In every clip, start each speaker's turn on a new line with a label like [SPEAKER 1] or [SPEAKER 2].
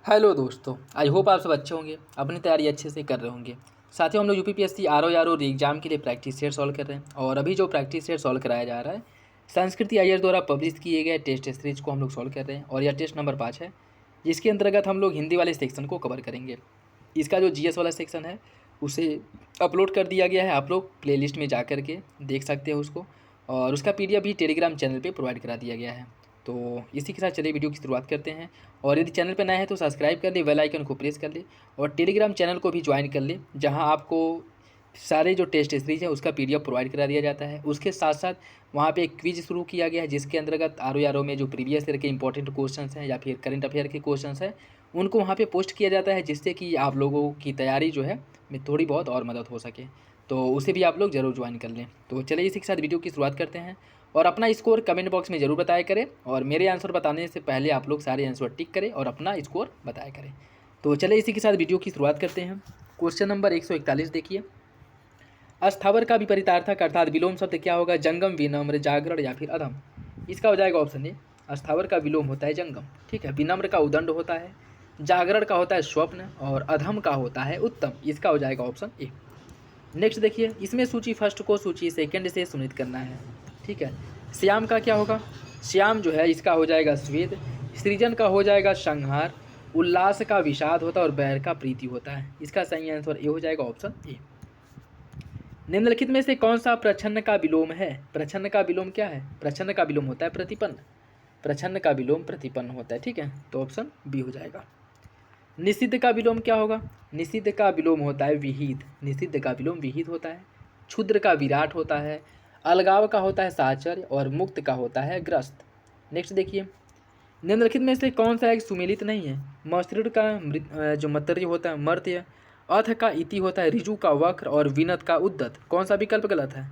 [SPEAKER 1] Hello दोस्तों, I hope आप सब अच्छे होंगे, अपनी तैयारी अच्छे से कर रहे होंगे। साथियों, हम लोग यूपीपीएससी आरओ एग्जाम के लिए प्रैक्टिस सेट सॉल्व कर रहे हैं और अभी जो प्रैक्टिस सेट सॉल्व कराया जा रहा है संस्कृति आईएएस द्वारा पब्लिश किए गए टेस्ट सीरीज को हम लोग सॉल्व कर रहे हैं और यह टेस्ट नंबर 5 है, जिसके अंतर्गत हम लोग हिंदी वाले सेक्शन को कवर करेंगे। इसका जो जीएस वाला सेक्शन है उसे अपलोड कर दिया गया है, आप लोग प्लेलिस्ट में जा कर के देख सकते हैं उसको, और उसका पीडीएफ भी टेलीग्राम चैनल पे प्रोवाइड करा दिया गया है। तो इसी के साथ चलिए वीडियो की शुरुआत करते हैं। और यदि चैनल पर नए हैं तो सब्सक्राइब कर ले, बेल आइकन को प्रेस कर ले और टेलीग्राम चैनल को भी ज्वाइन कर ले, जहां आपको सारे जो टेस्ट सीरीज है उसका पीडीएफ प्रोवाइड करा दिया जाता है। उसके साथ साथ वहाँ पे एक क्विज शुरू किया गया है, जिसके अंतर्गत आरओ में जो प्रीवियस ईयर के इंपॉर्टेंट क्वेश्चंस हैं या फिर करंट अफेयर के क्वेश्चंस हैं उनको वहाँ पे पोस्ट किया जाता है, जिससे कि आप लोगों की तैयारी जो है में थोड़ी बहुत और मदद हो सके। तो उसे भी आप लोग ज़रूर ज्वाइन कर लें। तो चलिए इसी के साथ वीडियो की शुरुआत करते हैं और अपना स्कोर कमेंट बॉक्स में ज़रूर बताया करें, और मेरे आंसर बताने से पहले आप लोग सारे आंसर टिक करें और अपना स्कोर बताया करें। तो चलिए इसी के साथ वीडियो की शुरुआत करते हैं। क्वेश्चन नंबर 141 देखिए, अस्थावर का विपरीतार्थक अर्थात विलोम शब्द क्या होगा? जंगम, विनम्र, जागरण या फिर अधम। इसका हो जाएगा ऑप्शन ए, अस्थावर का विलोम होता है जंगम, ठीक है। विनम्र का उदंड होता है, जागरण का होता है स्वप्न और अधम का होता है उत्तम। इसका हो जाएगा ऑप्शन ए। नेक्स्ट देखिए, इसमें सूची फर्स्ट को सूची सेकंड से सुनित करना है, ठीक है। श्याम का क्या होगा? श्याम जो है इसका हो जाएगा स्वेद, सृजन का हो जाएगा संहार, उल्लास का विषाद होता है और बैर का प्रीति होता है। इसका सही आंसर ए हो जाएगा ऑप्शन ए। निम्नलिखित में से कौन सा प्रच्छन्न का विलोम है? प्रच्छन्न का विलोम क्या है? प्रच्छन्न का विलोम होता है प्रतिपन्न, प्रच्छन्न का विलोम प्रतिपन्न होता है, ठीक है। तो ऑप्शन बी हो जाएगा। निषिद्ध का विलोम क्या होगा? निषिद्ध का विलोम होता है विहित, निषिद्ध का विलोम विहित होता है। क्षुद्र का विराट होता है, अलगाव का होता है साचर्य और मुक्त का होता है ग्रस्त। नेक्स्ट देखिए, निम्नलिखित में से कौन सा एक सुमेलित नहीं है? मसृण का जो मर्त्य होता है मर्त्य, अथ का इति होता है, ऋजु का वक्र और विनत का उद्दत। कौन सा विकल्प गलत है?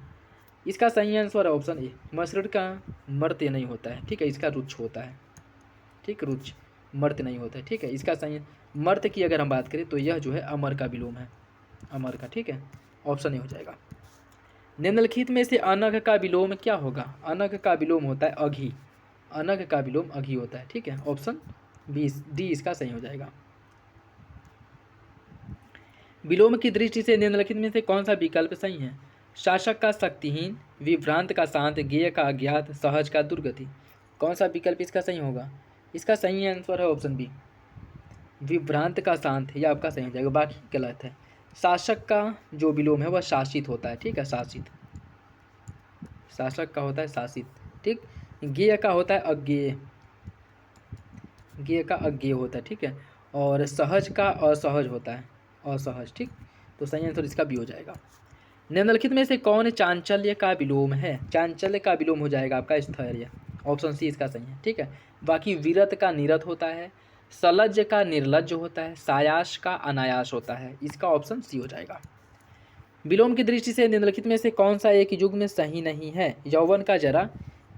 [SPEAKER 1] इसका सही आंसर है ऑप्शन ए, मसृण का मर्त्य नहीं होता है, ठीक है। इसका रुच होता है, ठीक, रुच, मर्त्य नहीं होता है, ठीक है। इसका सही मर्त्य की अगर हम बात करें तो यह जो है अमर का विलोम है, अमर का, ठीक है। ऑप्शन ए हो जाएगा। निम्नलिखित में से अनघ का विलोम क्या होगा? अनघ का विलोम होता है अघी, अनघ का विलोम अघी होता है, ठीक है। ऑप्शन बी डी इसका सही हो जाएगा। विलोम की दृष्टि से निम्नलिखित में से कौन सा विकल्प सही है? शासक का शक्तिहीन, विभ्रांत का शांत, गेय का अज्ञात, सहज का दुर्गति। कौन सा विकल्प इसका सही होगा? इसका सही आंसर है ऑप्शन बी, विभ्रांत का शांत। यह आपका सही हो जाएगा, बाकी गलत है। शासक का जो विलोम है वह शासित होता है, ठीक है, शासित, शासक का होता है शासित, ठीक। गेय का होता है अज्ञेय, गेय का अज्ञेय होता है, ठीक है। और सहज का असहज होता है, असहज, ठीक। तो सही आंसर इसका भी हो जाएगा। निम्नलिखित में से कौन चांचल्य का विलोम है? चांचल्य का विलोम हो जाएगा आपका स्थैर्य, ऑप्शन सी इसका सही है, ठीक है। बाकी विरत का निरत होता है, सलज्ज का निर्लज्ज होता है, सायास का अनायास होता है। इसका ऑप्शन सी हो जाएगा। विलोम की दृष्टि से निम्नलिखित में से कौन सा एक युग में सही नहीं है? यौवन का जरा,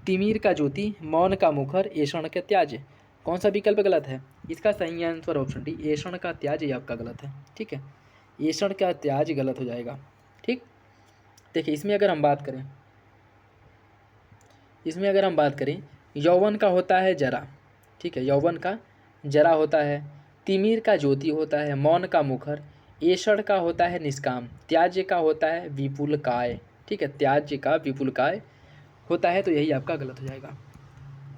[SPEAKER 1] तिमिर का ज्योति, मौन का मुखर, ऐषण का त्याज्य। कौन सा विकल्प गलत है? इसका सही आंसर ऑप्शन डी, ऐषण का त्याज्य आपका गलत है, ठीक है। ऐषण का त्याज्य गलत हो जाएगा, ठीक। देखिए इसमें अगर हम बात करें, इसमें अगर हम बात करें, यौवन का होता है जरा, ठीक है, यौवन का जरा होता है, तिमिर का ज्योति होता है, मौन का मुखर, ऐषण का होता है निष्काम, त्याज्य का होता है विपुल काय, ठीक है, त्याज्य का विपुल काय होता है। तो यही आपका गलत हो जाएगा।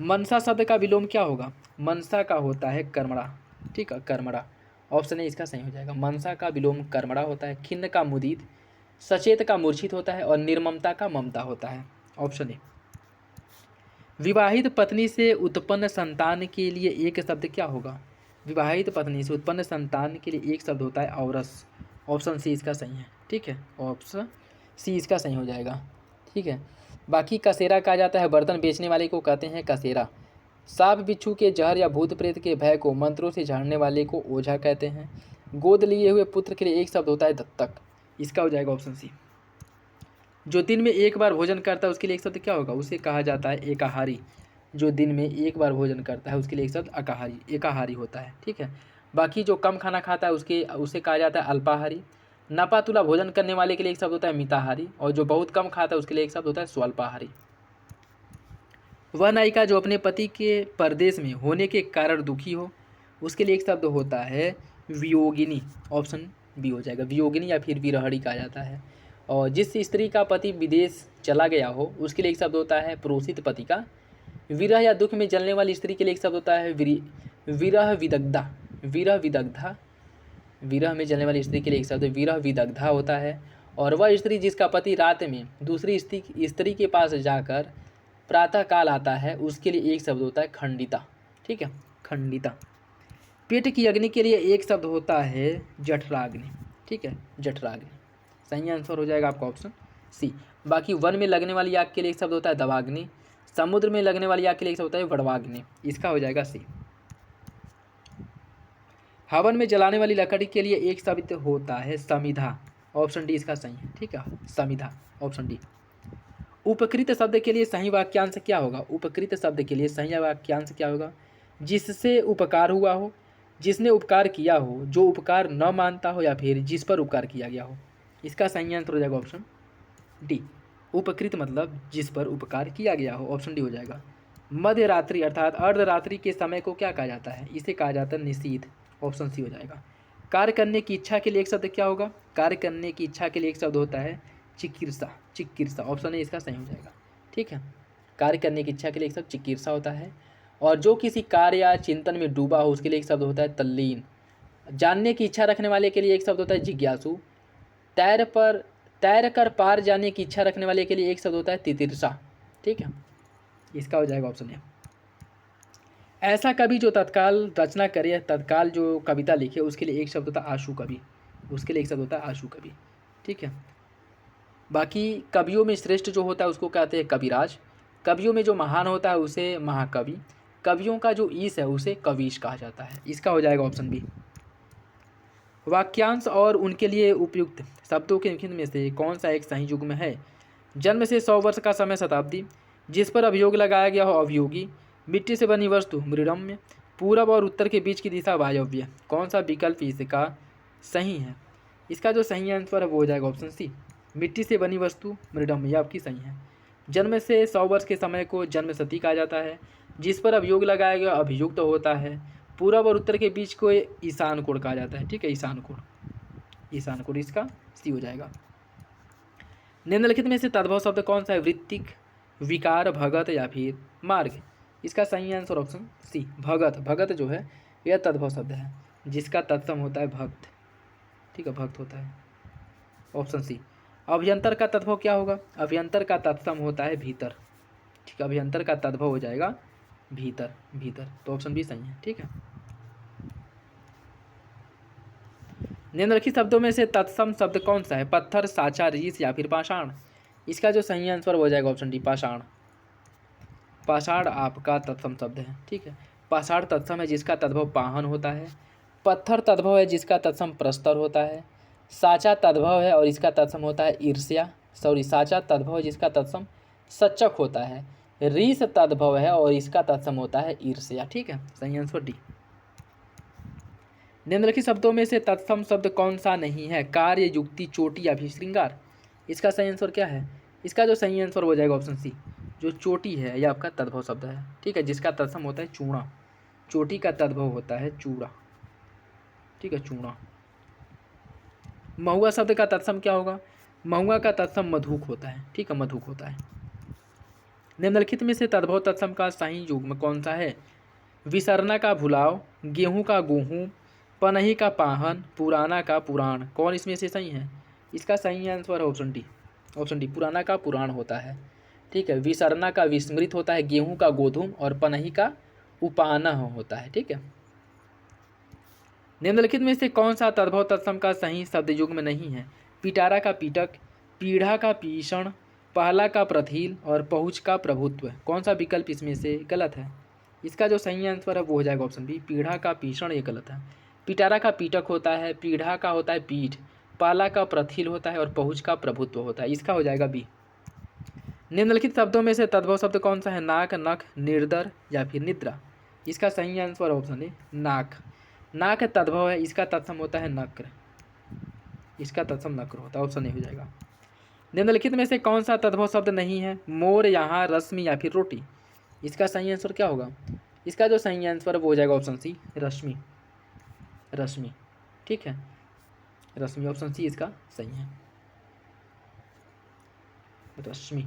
[SPEAKER 1] मनसा शब्द का विलोम क्या होगा? मनसा का होता है कर्मणा, ठीक है, कर्मणा। ऑप्शन ए इसका सही हो जाएगा। मनसा का विलोम कर्मणा होता है। खिन्न का मुदित, सचेत का मूर्छित होता है और निर्ममता का ममता होता है। Option A. विवाहित पत्नी से उत्पन्न संतान के लिए एक शब्द क्या होगा? विवाहित पत्नी से उत्पन्न संतान के लिए एक शब्द होता है औरस। ऑप्शन सी इसका सही है, ठीक है, ऑप्शन सी इसका सही हो जाएगा, ठीक है। बाकी कसेरा कहा जाता है, बर्तन बेचने वाले को कहते हैं कसेरा। सांप बिच्छू के जहर या भूत प्रेत के भय को मंत्रों से झाड़ने वाले को ओझा कहते हैं। गोद लिए हुए पुत्र के लिए एक शब्द होता है दत्तक। इसका हो जाएगा ऑप्शन सी। जो दिन में एक बार भोजन करता है उसके लिए एक शब्द क्या होगा? उसे कहा जाता है एकाहारी। जो दिन में एक बार भोजन करता है उसके लिए एक शब्द अकाहारी, एकाहारी होता है, ठीक है। बाकी जो कम खाना खाता है उसे कहा जाता है अल्पाहारी। नापा तुला भोजन करने वाले के लिए एक शब्द होता है मिताहारी, और जो बहुत कम खाता है उसके लिए एक शब्द होता है स्वल्पाहारी। वह नायिका जो अपने पति के परदेश में होने के कारण दुखी हो, उसके लिए एक शब्द होता है वियोगिनी, ऑप्शन बी हो जाएगा। वियोगिनी या फिर विरहणी कहा जाता है। और जिस स्त्री का पति विदेश चला गया हो उसके लिए एक शब्द होता है प्रोसित पति का। विरह या दुख में जलने वाली स्त्री के लिए एक शब्द होता है विरह विदग्धा। विरह विदग्धा, विरह में जलने वाली स्त्री के लिए एक शब्द विरह विदग्धा होता है। और वह स्त्री जिसका पति रात में दूसरी स्त्री के पास जाकर प्रातः काल आता है उसके लिए एक शब्द होता है खंडिता। ठीक है, खंडिता। पेट की अग्नि के लिए एक शब्द होता है जठराग्नि। ठीक है, जठराग्नि। सही आंसर हो जाएगा आपका ऑप्शन सी। बाकी वन में लगने वाली आग के लिए एक शब्द होता है दवाग्नि। समुद्र में लगने वाली आग के लिए एक शब्द होता है वड़वाग्नि। इसका हो जाएगा सी। हवन में जलाने वाली लकड़ी के लिए एक शब्द होता है समिधा। ऑप्शन डी इसका सही है। ठीक है, समिधा, ऑप्शन डी। उपकृत शब्द के लिए सही वाक्यांश क्या होगा? उपकृत शब्द के लिए सही वाक्यांश क्या होगा? जिससे उपकार हुआ हो, जिसने उपकार किया हो, जो उपकार न मानता हो, या फिर जिस पर उपकार किया गया हो। इसका सही आंसर हो जाएगा ऑप्शन डी। उपकृत मतलब जिस पर उपकार किया गया हो, ऑप्शन डी हो जाएगा। मध्य रात्रि अर्थात अर्धरात्रि के समय को क्या कहा जाता है? इसे कहा जाता है निशीथ, ऑप्शन सी हो जाएगा। कार्य करने की इच्छा के लिए एक शब्द क्या होगा? कार्य करने की इच्छा के लिए एक शब्द होता है चिकित्सा। चिकित्सा, ऑप्शन ए इसका सही हो जाएगा। ठीक है, कार्य करने की इच्छा के लिए एक शब्द चिकित्सा होता है। और जो किसी कार्य या चिंतन में डूबा हो उसके लिए एक शब्द होता है तल्लीन। जानने की इच्छा रखने वाले के लिए एक शब्द होता है जिज्ञासु। तैर कर पार जाने की इच्छा रखने वाले के लिए एक शब्द होता है तितिर्षा। ठीक है, इसका हो जाएगा ऑप्शन ए। ऐसा कवि जो तत्काल रचना करे, तत्काल जो कविता लिखे, उसके लिए एक शब्द होता है आशु कवि। उसके लिए एक शब्द होता है आशु कवि। ठीक है, बाकी कवियों में श्रेष्ठ जो होता है उसको कहते हैं कविराज। कवियों में जो महान होता है उसे महाकवि। कवियों का जो ईश है उसे कवीश कहा जाता है। इसका हो जाएगा ऑप्शन बी। वाक्यांश और उनके लिए उपयुक्त शब्दों के निम्न में से कौन सा एक सही युग्म है? जन्म से 100 वर्ष का समय शताब्दी। जिस पर अभियोग लगाया गया हो अवयोगी। मिट्टी से बनी वस्तु मृडम्य। पूरब और उत्तर के बीच की दिशा वायव्य। कौन सा विकल्प इसका सही है? इसका जो सही आंसर है वो हो जाएगा ऑप्शन सी। मिट्टी से बनी वस्तु मृडम्य, यह आपकी सही है। जन्म से 100 वर्ष के समय को जन्म सती कहा जाता है। जिस पर अभियोग लगाया गया अभियुक्त होता है। पूरब और उत्तर के बीच को ईशान कोण कहा जाता है। ठीक है, ईशान कोण, ईशान कोण इसका सी हो जाएगा। निम्नलिखित में से तद्भव शब्द कौन सा है? वृत्तिक, विकार, भगत या फिर मार्ग। इसका सही आंसर ऑप्शन सी भगत। भगत जो है यह तद्भव शब्द है जिसका तत्सम होता है भक्त। ठीक है, भक्त होता है, ऑप्शन सी। अभ्यंतर का तद्भव क्या होगा? अभ्यंतर का तत्सम होता है भीतर। ठीक है, अभ्यंतर का तद्भव हो जाएगा भीतर। भीतर, तो ऑप्शन बी सही है। ठीक है, निम्नलिखित शब्दों में से तत्सम शब्द कौन सा है? पत्थर, साचा, रीस या फिर पाषाण। इसका जो सही आंसर हो जाएगा ऑप्शन डी पाषाण। पाषाण आपका तत्सम शब्द है। ठीक है, पाषाण तत्सम है जिसका तद्भव पाहन होता है। पत्थर तद्भव है जिसका तत्सम प्रस्तर होता है। साचा तद्भव है और इसका तत्सम होता है ईर्ष्या। साचा तद्भव है जिसका तत्सम सच्चक होता है। रीस तद्भव है और इसका तत्सम होता है ईर्ष्या। ठीक है, सही आंसर डी। निम्नलिखित शब्दों में से तत्सम शब्द कौन सा नहीं है? कार्य, युक्ति, चोटी या फिर श्रृंगार। इसका सही आंसर क्या है? इसका जो सही आंसर हो जाएगा ऑप्शन सी। जो चोटी है यह आपका तद्भव शब्द है। ठीक है, जिसका तत्सम होता है चूड़ा। चोटी का तद्भव होता है चूड़ा। ठीक है, चूड़ा। महुआ शब्द का तत्सम क्या होगा? महुआ का तत्सम मधुक होता है। ठीक है, मधुक होता है। निम्नलिखित में से तद्भव तत्सम का सही युग्म कौन सा है? विसरना का भुलाव, गेहूं का गेहूं, पनही का पाहन, पुराना का पुराण। कौन इसमें से सही है? इसका सही आंसर है ऑप्शन डी। ऑप्शन डी, पुराना का पुराण होता है। ठीक है, विसरना का विस्मृत होता है, गेहूं का गोधूम और पनही का उपाना होता है। ठीक है, निम्नलिखित में से कौन सा तद्भव तत्सम का सही शब्द युग्म नहीं है? पिटारा का पीटक, पीढ़ा का पीषण, पहला का प्रथिल और पहुँच का प्रभुत्व। कौन सा विकल्प इसमें से गलत है? इसका जो सही आंसर है वो हो जाएगा ऑप्शन बी। पीढ़ा का पीषण ये गलत है। पिटारा का पीटक होता है, पीढ़ा का होता है पीठ, पाला का प्रथिल होता है और पहुँच का प्रभुत्व होता है। इसका हो जाएगा बी। निम्नलिखित शब्दों में से तद्भव शब्द कौन सा है? नाक, नख, निर्दर या फिर निद्रा। इसका सही आंसर ऑप्शन है नाक। नाक तद्भव है, इसका तत्सम होता है नक्र। इसका तत्सम नक्र होता है, ऑप्शन ए हो जाएगा। निम्नलिखित में से कौन सा तद्भव शब्द नहीं है? मोर, यहाँ, रश्मि या फिर रोटी। इसका सही आंसर क्या होगा? इसका जो सही आंसर है वो हो जाएगा ऑप्शन सी रश्मि। रश्मि। ठीक है, रश्मि ऑप्शन सी इसका सही है। रश्मि,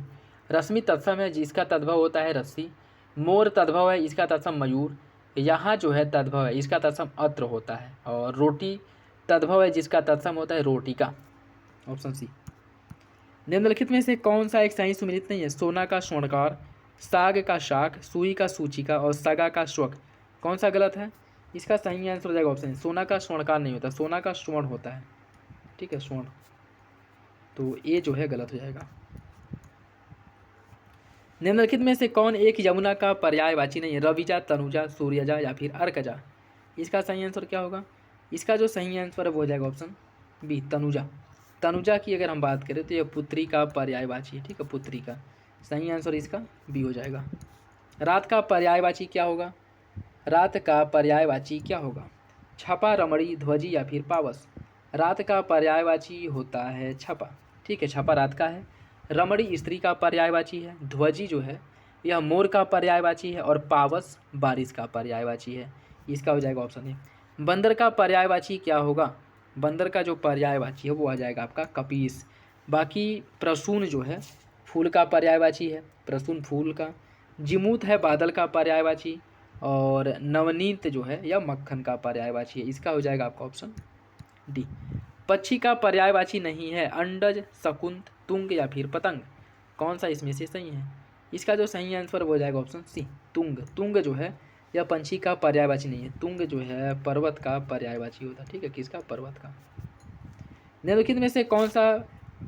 [SPEAKER 1] रश्मि तत्सम है जिसका तद्भव होता है रस्सी। मोर तद्भव है इसका तत्सम मयूर। यहाँ जो है तद्भव है इसका तत्सम अत्र होता है। और रोटी तद्भव है जिसका तत्सम होता है रोटिका, ऑप्शन सी। निम्नलिखित में से कौन सा एक सही सुमेलित नहीं है? सोना का स्वर्णकार, साग का शाक, सुई का सूचिका और सगा का स्वक। कौन सा गलत है? इसका सही आंसर हो जाएगा ऑप्शन। सोना का स्वर्णकार नहीं होता, सोना का स्वर्ण होता है। ठीक है, स्वर्ण, तो ये जो है गलत हो जाएगा। निम्नलिखित में से कौन एक यमुना का पर्यायवाची नहीं है? रविजा, तनुजा, सूर्यजा या फिर अर्कजा। इसका सही आंसर क्या होगा? इसका जो सही आंसर है वो हो जाएगा ऑप्शन बी, तनुजा। तनुजा की अगर हम बात करें तो यह पुत्री का पर्यायवाची है। ठीक है, पुत्री का सही आंसर इसका बी हो जाएगा। रात का पर्यायवाची क्या होगा? रात का पर्यायवाची क्या होगा? छपा, रमणी, ध्वजी या फिर पावस। रात का पर्यायवाची होता है छपा। ठीक है, छपा रात का है। रमणी स्त्री का पर्यायवाची है। ध्वजी जो है यह मोर का पर्यायवाची है। और पावस बारिश का पर्यायवाची है। इसका हो जाएगा ऑप्शन ए। बंदर का पर्यायवाची क्या होगा? बंदर का जो पर्यायवाची है वो आ जाएगा आपका कपीस। बाकी प्रसून जो है फूल का पर्यायवाची है, प्रसून फूल का। जिमूत है बादल का पर्यायवाची। और नवनीत जो है यह मक्खन का पर्यायवाची है। इसका हो जाएगा आपका ऑप्शन डी। पक्षी का पर्यायवाची नहीं है? अंडज, शकुंत, तुंग या फिर पतंग। कौन सा इसमें से सही है? इसका जो सही आंसर वो हो जाएगा ऑप्शन सी, तुंग। तुंग जो है यह पंछी का पर्यायवाची नहीं है। तुंग जो है पर्वत का पर्यायवाची होता है। ठीक है, किसका? पर्वत का। निम्नलिखित में से कौन सा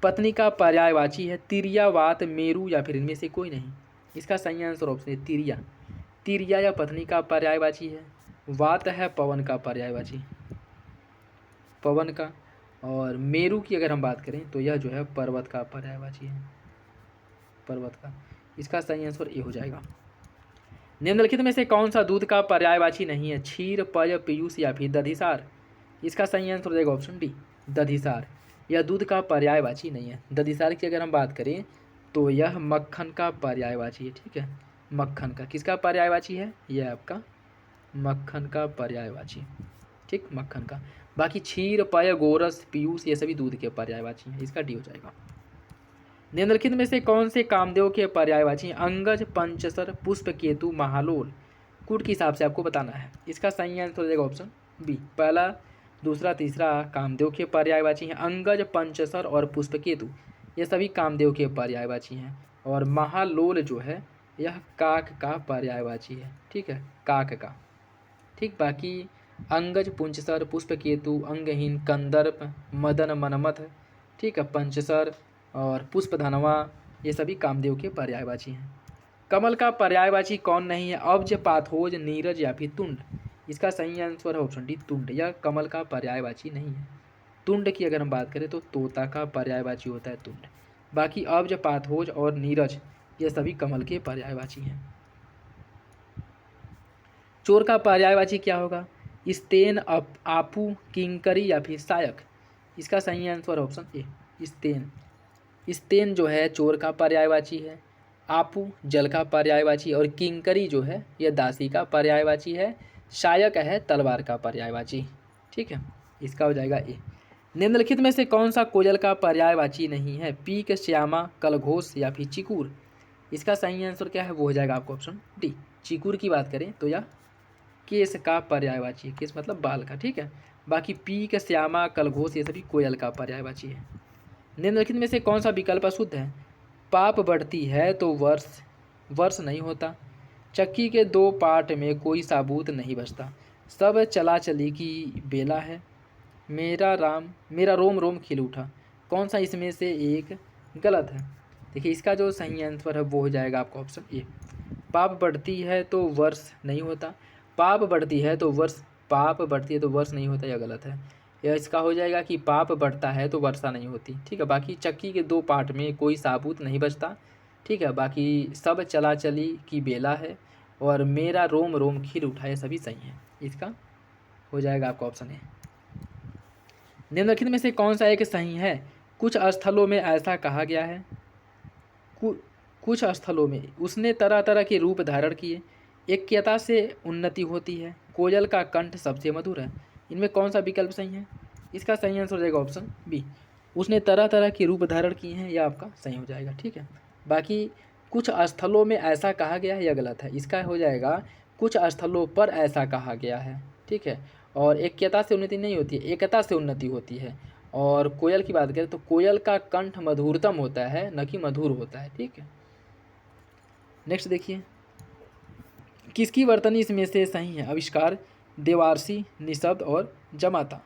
[SPEAKER 1] पत्नी का पर्यायवाची है? तिरिया, वात, मेरु या फिर इनमें से कोई नहीं। इसका सही आंसर ऑप्शन है तिरिया। तिरिया या पत्नी का पर्यायवाची है। वात है पवन का पर्यायवाची, पवन का। और मेरु की अगर हम बात करें तो यह जो है पर्वत का पर्यायवाची है, पर्वत का। इसका सही आंसर ए हो जाएगा। निम्नलिखित में से कौन सा दूध का पर्यायवाची नहीं है? क्षीर, पय, पीयूष या फिर दधिसार। इसका सही आंसर हो जाएगा ऑप्शन डी, दधिसार। यह दूध का पर्यायवाची नहीं है। दधिसार की अगर हम बात करें तो यह मक्खन का पर्यायवाची है। ठीक है, मक्खन का। किसका पर्यायवाची है? यह आपका मक्खन का पर्यायवाची। ठीक, मक्खन का। बाकी क्षीर, पय, गोरस, पीयूष ये सभी दूध के पर्यायवाची हैं। इसका डी हो जाएगा। निम्नलिखित में से कौन से कामदेव के पर्यायवाची हैं? अंगज, पंचसर, पुष्प केतु, महालोल। कूट के हिसाब से आपको बताना है। इसका सही आंसर हो जाएगा ऑप्शन बी, पहला, दूसरा, तीसरा कामदेव के पर्यायवाची हैं। अंगज, पंचसर और पुष्प केतु ये सभी कामदेव के पर्यायवाची हैं। और महालोल जो है यह काक का पर्यायवाची है। ठीक है, काक का। ठीक, बाकी अंगज, पुंचसर, पुष्पकेतु, अंगहीन, कंदर्प, मदन, मनमथ, ठीक है, पंचसर और पुष्पधनवा ये सभी कामदेव के पर्यायवाची हैं। कमल का पर्यायवाची कौन नहीं है? अब्ज, पाथोज, नीरज या फिर तुंड। इसका सही आंसर है ऑप्शन डी, तुंड। यह कमल का पर्यायवाची नहीं है। तुंड की अगर हम बात करें तो तोता का पर्यायवाची होता है तुंड। बाकी अब्ज, पाथोज और नीरज ये सभी कमल के पर्यायवाची हैं। चोर का पर्यायवाची क्या होगा? स्तेन, आपू, किंकरी या फिर सायक। इसका सही आंसर ऑप्शन ए, स्तेन। स्तेन जो है चोर का पर्यायवाची है। आपू जल का पर्यायवाची और किंकरी जो है यह दासी का पर्यायवाची है। शायक है तलवार का पर्यायवाची। ठीक है, इसका हो जाएगा ए। निम्नलिखित में से कौन सा कोयल का पर्यायवाची नहीं है? पीक, श्यामा, कलघोष या फिर चिकूर। इसका सही आंसर क्या है? वो हो जाएगा आपको ऑप्शन डी। चिकूर की बात करें तो यह केस का पर्यायवाची है। केस मतलब बाल का। ठीक है, बाकी पीक, श्यामा, कलघोष ये सभी कोयल का पर्यायवाची है। निम्नलिखित में से कौन सा विकल्प अशुद्ध है? पाप बढ़ती है तो वर्ष नहीं होता। चक्की के दो पार्ट में कोई साबूत नहीं बचता। सब चला चली की बेला है। मेरा रोम रोम खिल उठा। कौन सा इसमें से एक गलत है? देखिए, इसका जो सही आंसर है वो हो जाएगा आपका ऑप्शन ए। पाप बढ़ती है तो वर्ष नहीं होता। पाप बढ़ती है तो वर्ष नहीं होता, यह गलत है। यह इसका हो जाएगा कि पाप बढ़ता है तो वर्षा नहीं होती। ठीक है, बाकी चक्की के दो पार्ट में कोई साबूत नहीं बचता। ठीक है, बाकी सब चला चली की बेला है और मेरा रोम रोम खिल उठा, ये सभी सही है। इसका हो जाएगा आपका ऑप्शन है। निम्नलिखित में से कौन सा एक सही है? कुछ स्थलों में ऐसा कहा गया है। कुछ स्थलों में उसने तरह तरह के रूप धारण किए। ऐक्यता से उन्नति होती है। कोयल का कंठ सबसे मधुर है। इनमें कौन सा विकल्प सही है? इसका सही आंसर हो जाएगा ऑप्शन बी, उसने तरह तरह के रूप धारण किए हैं, यह आपका सही हो जाएगा। ठीक है, बाकी कुछ स्थलों में ऐसा कहा गया है, यह गलत है। इसका हो जाएगा कुछ स्थलों पर ऐसा कहा गया है। ठीक है, और एकता से उन्नति नहीं होती है, एकता से उन्नति होती है। और कोयल की बात करें तो कोयल का कंठ मधुरतम होता है, न कि मधुर होता है। ठीक है, नेक्स्ट देखिए, किसकी वर्तनी इसमें से सही है? आविष्कार, देवारसी, निशब्द और जमाता।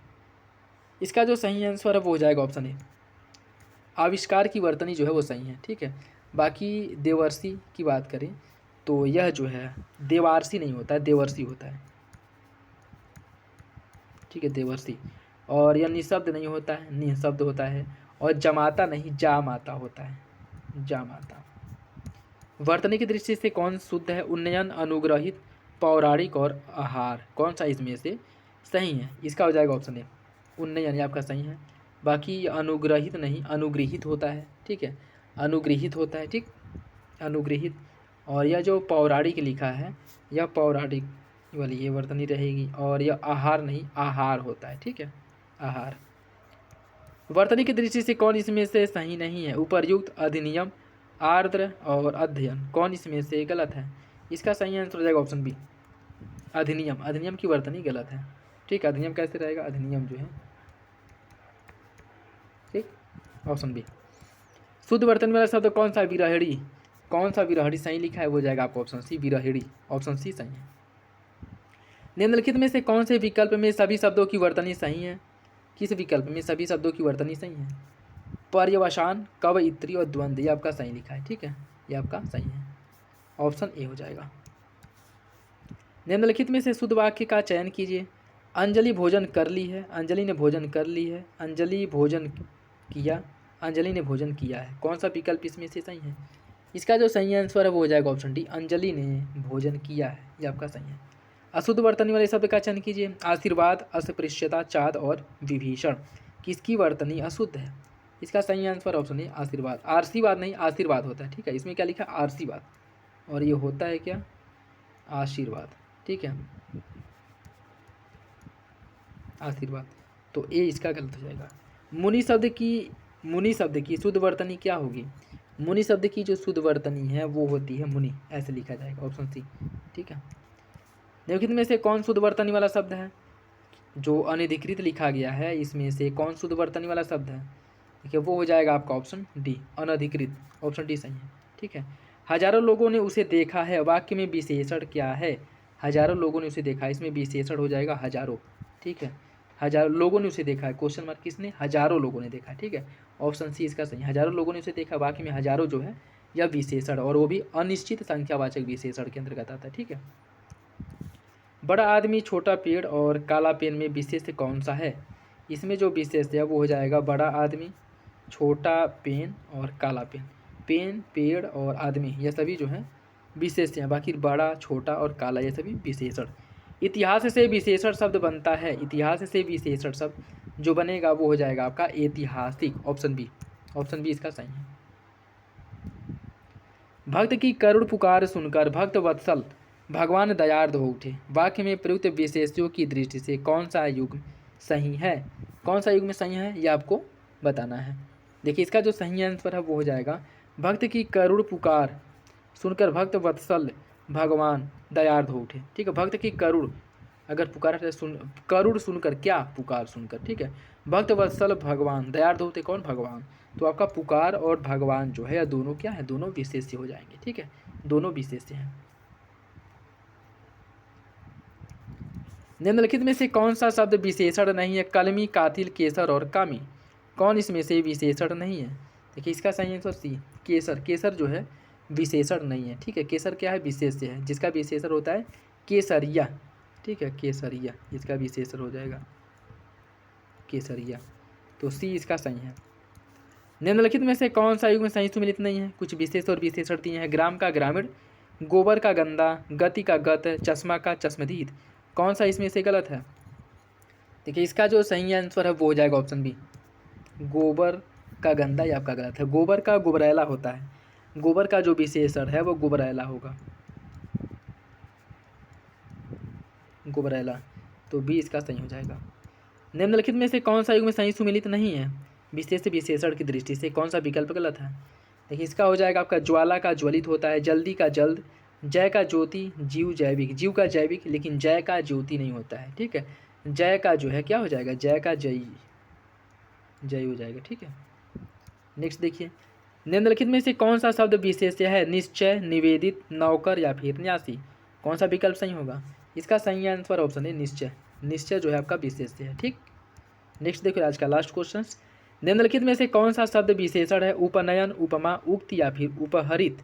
[SPEAKER 1] इसका जो सही आंसर है वो हो जाएगा ऑप्शन ए, आविष्कार की वर्तनी जो है वो सही है। ठीक है, बाकी देवर्षि की बात करें तो यह जो है देवारसी नहीं होता है, देवर्षि होता है। ठीक है, देवर्षि। और यह निशब्द नहीं होता है, निशब्द होता है। और जमाता नहीं, जामाता होता है, जामाता। वर्तनी की दृष्टि से कौन शुद्ध है? उन्नयन, अनुग्रहित, पौराणिक और आहार। कौन सा इसमें से सही है? इसका हो जाएगा ऑप्शन ए, उन्नयन, ये आपका सही है। बाकी अनुग्रहित नहीं, अनुगृहित होता है। ठीक है, अनुगृहित होता है। ठीक, अनुगृहित। और यह जो पौराणिक लिखा है, यह पौराणिक वाली ये वर्तनी रहेगी। और यह आहार नहीं, आहार होता है। ठीक है, आहार। वर्तनी की दृष्टि से कौन इसमें से सही नहीं है? उपर्युक्त, अधिनियम, आर्द्र और अध्ययन। कौन इसमें से गलत है? इसका सही आंसर हो जाएगा ऑप्शन बी, अधिनियम। अधिनियम की वर्तनी गलत है। ठीक, अधिनियम कैसे रहेगा? अधिनियम जो है। ठीक, ऑप्शन बी। शुद्ध वर्तनी वाला शब्द कौन सा? विरहिणी। कौन सा विरहिणी सही लिखा है? वो जाएगा आपको ऑप्शन सी, विरहिणी। ऑप्शन सी सही है। निम्नलिखित में से कौन से विकल्प में सभी शब्दों की वर्तनी सही है? किस विकल्प में सभी शब्दों की वर्तनी सही है? पर्यवसान, कवयित्री और द्वंद्व, ये आपका सही लिखा है। ठीक है, ये आपका सही है, ऑप्शन ए हो जाएगा। निम्नलिखित में से शुद्ध वाक्य का चयन कीजिए। अंजलि भोजन कर ली है, अंजलि ने भोजन कर ली है, अंजलि भोजन किया, अंजलि ने भोजन किया है। कौन सा विकल्प इसमें से सही है? इसका जो सही आंसर है वो हो जाएगा ऑप्शन डी, अंजलि ने भोजन किया है, ये आपका सही है। अशुद्ध वर्तनी वाले शब्द का चयन कीजिए। आशीर्वाद, अस्पृश्यता, चाँद और विभीषण। किसकी वर्तनी अशुद्ध है? इसका सही आंसर ऑप्शन है आशीर्वाद। आशीर्वाद नहीं, आशीर्वाद होता है। ठीक है, इसमें क्या लिखा है? आशीर्वाद, और ये होता है क्या? आशीर्वाद। ठीक है, आशीर्वाद। तो ए इसका गलत हो जाएगा। मुनि शब्द की शुद्ध वर्तनी क्या होगी? मुनि शब्द की जो शुद्ध वर्तनी है वो होती है मुनि, ऐसे लिखा जाएगा, ऑप्शन सी। ठीक है, निम्नलिखित में से कौन शुद्ध वर्तनी वाला शब्द है? जो अनधिकृत लिखा गया है इसमें से कौन शुद्ध वर्तनी वाला शब्द है? देखिए, वो हो जाएगा आपका ऑप्शन डी, अनधिकृत। ऑप्शन डी सही है। ठीक है, हजारों लोगों ने उसे देखा है, वाक्य में विशेषण क्या है? हजारों लोगों ने उसे देखा है, इसमें विशेषण हो जाएगा हजारों। ठीक है, हजारों लोगों ने उसे देखा है, क्वेश्चन मार्क किसने? हजारों लोगों ने देखा है। ठीक है, ऑप्शन सी इसका सही, हजारों लोगों ने उसे देखा, वाक्य में हजारों जो है यह विशेषण, और वो भी अनिश्चित संख्यावाचक विशेषण के अंतर्गत आता है। ठीक है, बड़ा आदमी, छोटा पेड़ और काला पेन में विशेष कौन सा है? इसमें जो विशेष है वो हो जाएगा बड़ा आदमी, छोटा पेन और काला पेन। पेन, पेड़ और आदमी ये सभी जो हैं विशेष हैं, बाकी बड़ा, छोटा और काला ये सभी विशेषण। इतिहास से विशेषण शब्द बनता है, इतिहास से विशेषण शब्द जो बनेगा वो हो जाएगा आपका ऐतिहासिक, ऑप्शन बी। ऑप्शन बी इसका सही है। भक्त की करुण पुकार सुनकर भक्त वत्सल भगवान दयार्द हो उठे। वाक्य में प्रयुक्त विशेषों की दृष्टि से कौन सा युग सही है? कौन सा युग में सही है ये आपको बताना है। देखिए, इसका जो सही आंसर है वो हो जाएगा भक्त की करुण पुकार सुनकर भक्त वत्सल भगवान दयार्द हो उठे। ठीक है, भक्त की करुण अगर पुकार है सुन, करुण सुनकर, क्या पुकार सुनकर। ठीक है, भक्त वत्सल भगवान दयार्द होते, कौन? भगवान। तो आपका पुकार और भगवान जो है दोनों क्या है? दोनों विशेष्य हो जाएंगे। ठीक है, दोनों विशेष्य हैं। निम्नलिखित में से कौन सा शब्द विशेषण नहीं है? कलमी, कातिल, केसर और कामी। कौन इसमें से विशेषण नहीं है? देखिए, इसका सही आंसर सी, केसर। केसर जो है विशेषण नहीं है। ठीक है, केसर क्या है? विशेष्य है, जिसका विशेषण होता है केसरिया। ठीक है, केसरिया इसका विशेषण हो जाएगा केसरिया। तो सी इसका सही है। निम्नलिखित में से कौन सा युग में सही सुमिलित नहीं है? कुछ विशेष और विशेषण दिए हैं। ग्राम का ग्रामीण, गोबर का गंदा, गति का गत, चश्मा का चश्मदीद। कौन सा इसमें से गलत है? देखिए, इसका जो सही आंसर है वो हो जाएगा ऑप्शन बी, गोबर का गंदा, ये आपका गलत है। गोबर का गुबरैला होता है, गोबर का जो विशेषण है वो गुबरैला होगा, गुबरैला। तो बी इसका सही हो जाएगा। निम्नलिखित में से कौन सा युग्म सही सुमेलित नहीं है विशेष विशेषण की दृष्टि से, कौन सा विकल्प गलत है? देखिए इसका हो जाएगा आपका ज्वाला का ज्वलित होता है, जल्दी का जल्द, जय का ज्योति, जीव जैविक, जीव का जैविक, लेकिन जय का ज्योति नहीं होता है। ठीक है, जय का जो है क्या हो जाएगा, जय का जयी, जय हो जाएगा। ठीक है, नेक्स्ट देखिए, निम्नलिखित में से कौन सा शब्द विशेष्य है, निश्चय, निवेदित, नौकर या फिर न्यासी? कौन सा विकल्प सही होगा? इसका सही आंसर ऑप्शन है निश्चय। निश्चय जो है आपका विशेष्य है। ठीक, नेक्स्ट देखिए आज का लास्ट क्वेश्चन, निम्नलिखित में से कौन सा शब्द विशेषण है, उपनयन, उपमा, उक्त या फिर उपहरित?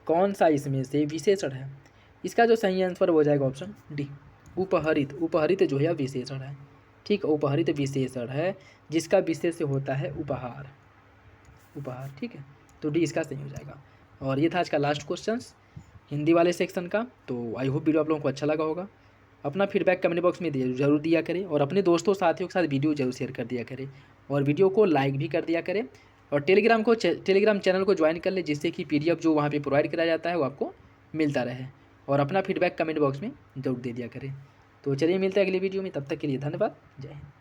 [SPEAKER 1] कौन सा इसमें से विशेषण है? इसका जो सही आंसर हो जाएगा ऑप्शन डी, उपहरित। उपहरित जो है विशेषण है। ठीक, उपहरित विशेषण है जिसका विशेष्य होता है उपहार, उपहार। ठीक है, तो डी इसका सही हो जाएगा। और ये था आज का लास्ट क्वेश्चन हिंदी वाले सेक्शन का। तो आई होप वीडियो आप लोगों को अच्छा लगा होगा। अपना फीडबैक कमेंट बॉक्स में जरूर दिया करें और अपने दोस्तों साथियों के साथ वीडियो जरूर शेयर कर दिया करें और वीडियो को लाइक भी कर दिया करें और टेलीग्राम चैनल को ज्वाइन कर ले जिससे कि PDF जो वहाँ पे प्रोवाइड कराया जाता है वो आपको मिलता रहे और अपना फीडबैक कमेंट बॉक्स में जरूर दे दिया करें। तो चलिए मिलते हैं अगली वीडियो में, तब तक के लिए धन्यवाद, जय हिंद।